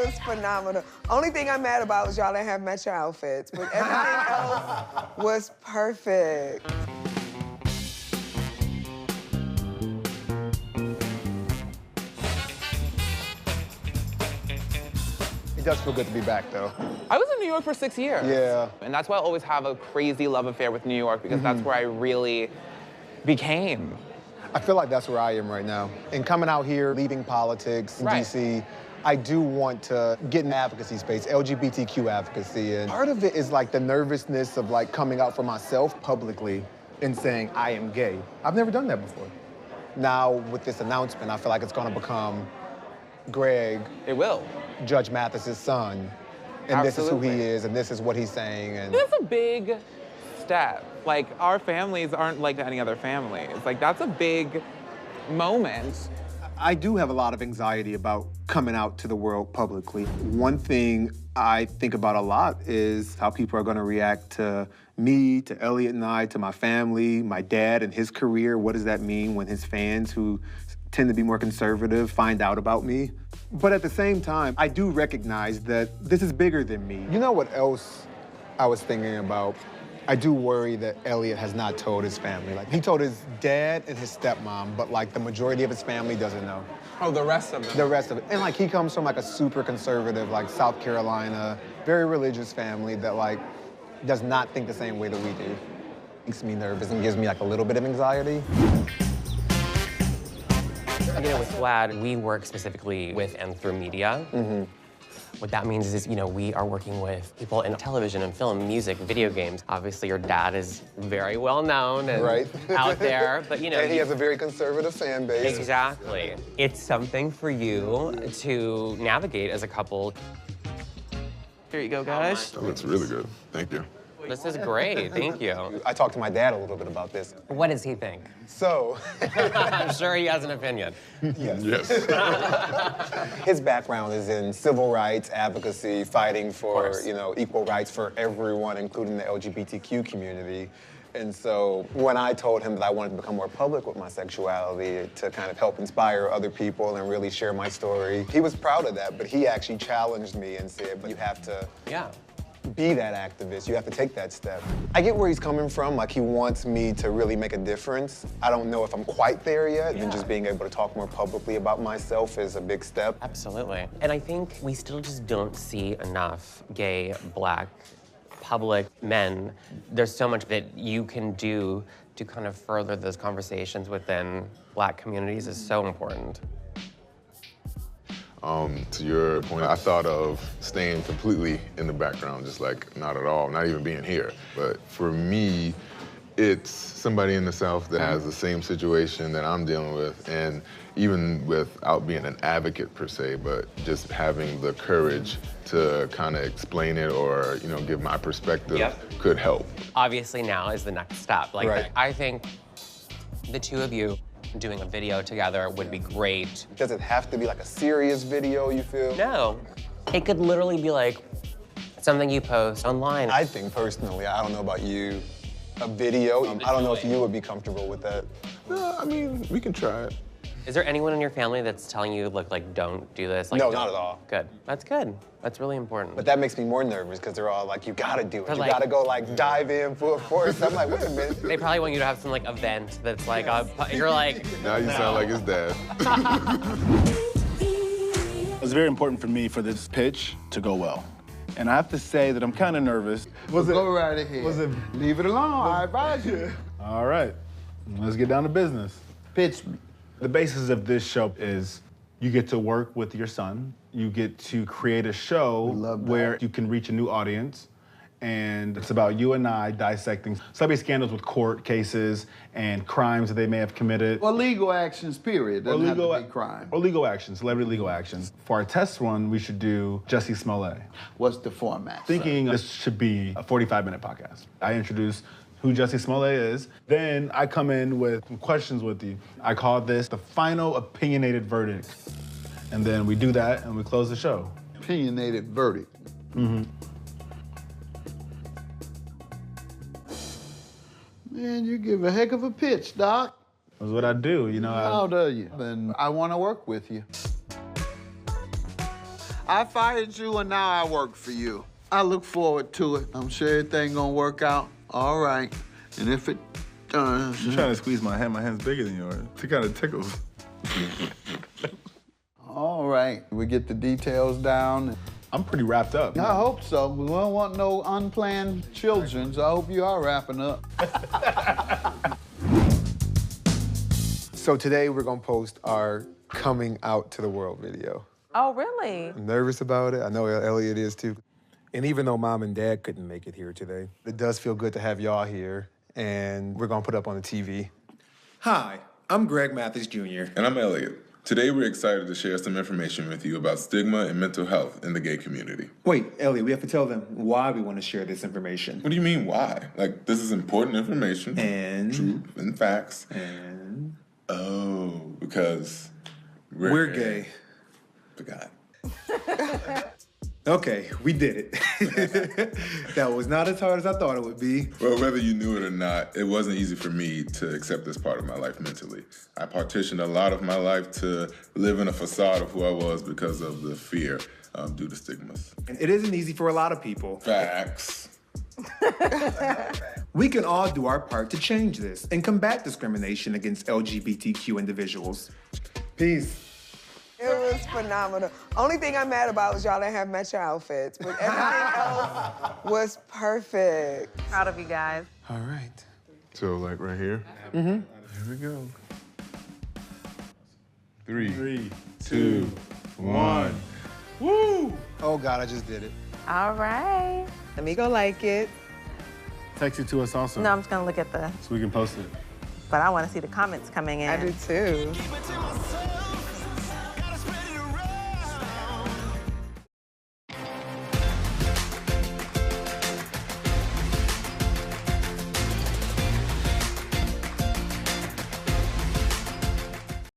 was phenomenal. Only thing I'm mad about was y'all didn't have matching outfits, but everything else was perfect. It does feel good to be back, though. I was in New York for 6 years. Yeah. And that's why I always have a crazy love affair with New York, because that's where I really became. I feel like that's where I am right now. And coming out here, leaving politics in DC, I do want to get in the advocacy space, LGBTQ advocacy. And part of it is like the nervousness of like coming out for myself publicly and saying I am gay. I've never done that before. Now with this announcement, I feel like it's gonna become Greg. It will. Judge Mathis's son. And this is who he is, and this is what he's saying. And that's a big step. Like, our families aren't like any other families. Like, that's a big moment. I do have a lot of anxiety about coming out to the world publicly. One thing I think about a lot is how people are gonna react to me, to Elliot and I, to my family, my dad and his career. What does that mean when his fans, who tend to be more conservative, find out about me? But at the same time, I do recognize that this is bigger than me. You know what else I was thinking about? I do worry that Elliot has not told his family. Like, he told his dad and his stepmom, but like the majority of his family doesn't know. Oh, the rest of them. The rest of it. And like, he comes from like a super conservative, like South Carolina, very religious family that like does not think the same way that we do. Makes me nervous and gives me like a little bit of anxiety. You know, with GLAAD, we work specifically with and through media. What that means is, you know, we are working with people in television and film, music, video games. Obviously, your dad is very well known and out there, but you know. And he has a very conservative fan base. Exactly. It's something for you to navigate as a couple. Here you go, guys. That looks really good. Thank you. This is great, thank you. I talked to my dad a little bit about this. What does he think? So. I'm sure he has an opinion. Yes. His background is in civil rights, advocacy, fighting for, you know, equal rights for everyone, including the LGBTQ community. And so when I told him that I wanted to become more public with my sexuality to kind of help inspire other people and really share my story, he was proud of that, but he actually challenged me and said, but you have to be that activist. You have to take that step. I get where he's coming from. Like, he wants me to really make a difference. I don't know if I'm quite there yet, and just being able to talk more publicly about myself is a big step. Absolutely. And I think we still just don't see enough gay, Black, public men. There's so much that you can do to kind of further those conversations within Black communities is so important. To your point, I thought of staying completely in the background, just like not at all, not even being here. But for me, it's somebody in the South that has the same situation that I'm dealing with, and even without being an advocate per se, but just having the courage to kind of explain it or, you know, give my perspective could help. Obviously now is the next step. Like, I think the two of you doing a video together would be great. Does it have to be like a serious video, you feel? No. It could literally be like something you post online. I think personally, I don't know about you, a video, I don't know if you would be comfortable with that. I mean, we can try it. Is there anyone in your family that's telling you, look, like, don't do this? Like, no, not at all. Good. That's good. That's really important. But that makes me more nervous because they're all like, you gotta do it. They're You like, gotta go like dive in full force. I'm like, wait a minute. They probably want you to have some like event that's like, you're like, now you sound like his dad. It was very important for me for this pitch to go well. And I have to say that I'm kind of nervous. Go right ahead. Leave it alone, I advise you. All right, let's get down to business. Pitch me. The basis of this show is you get to work with your son. You get to create a show where you can reach a new audience. And it's about you and I dissecting celebrity scandals with court cases and crimes that they may have committed. Or legal actions, period. Doesn't have to be crime. Or legal actions, celebrity legal actions. For our test run, we should do Jussie Smollett. What's the format? Thinking this should be a 45-minute podcast. I introduce who Jussie Smollett is. Then I come in with some questions with you. I call this the final opinionated verdict. And then we do that and we close the show. Opinionated verdict. Man, you give a heck of a pitch, Doc. That's what I do, you know. How do you? And I want to work with you. I fired you and now I work for you. I look forward to it. I'm sure everything gonna work out all right. And if it does... You're trying to squeeze my hand. My hand's bigger than yours. It kind of tickles. All right, we get the details down. I'm pretty wrapped up. I hope so. We don't want no unplanned children, so I hope you are wrapping up. So today we're gonna post our coming out to the world video. Oh, really? I'm nervous about it. I know Elliot is too. And even though Mom and Dad couldn't make it here today, it does feel good to have y'all here, and we're gonna put up on the TV. Hi, I'm Greg Mathis Jr. And I'm Elliot. Today we're excited to share some information with you about stigma and mental health in the gay community. Wait, Elliot, we have to tell them why we want to share this information. What do you mean, why? Like, this is important information. And? Truth and facts. And? Oh, because We're gay. Forgot. Okay, we did it. That was not as hard as I thought it would be. Well, whether you knew it or not, it wasn't easy for me to accept this part of my life mentally. I partitioned a lot of my life to live in a facade of who I was because of the fear due to stigmas. And it isn't easy for a lot of people. Facts. We can all do our part to change this and combat discrimination against LGBTQ individuals. Peace. It was phenomenal. Only thing I'm mad about is y'all didn't have matching outfits, but everything else was perfect. Proud of you guys. All right. So, like right here? Mm-hmm. Here we go. 3, 2, 1. Woo! Oh God, I just did it. All right. Let me go like it. Text it to us also. No, I'm just gonna look at the, So we can post it. but I wanna see the comments coming in. I do too.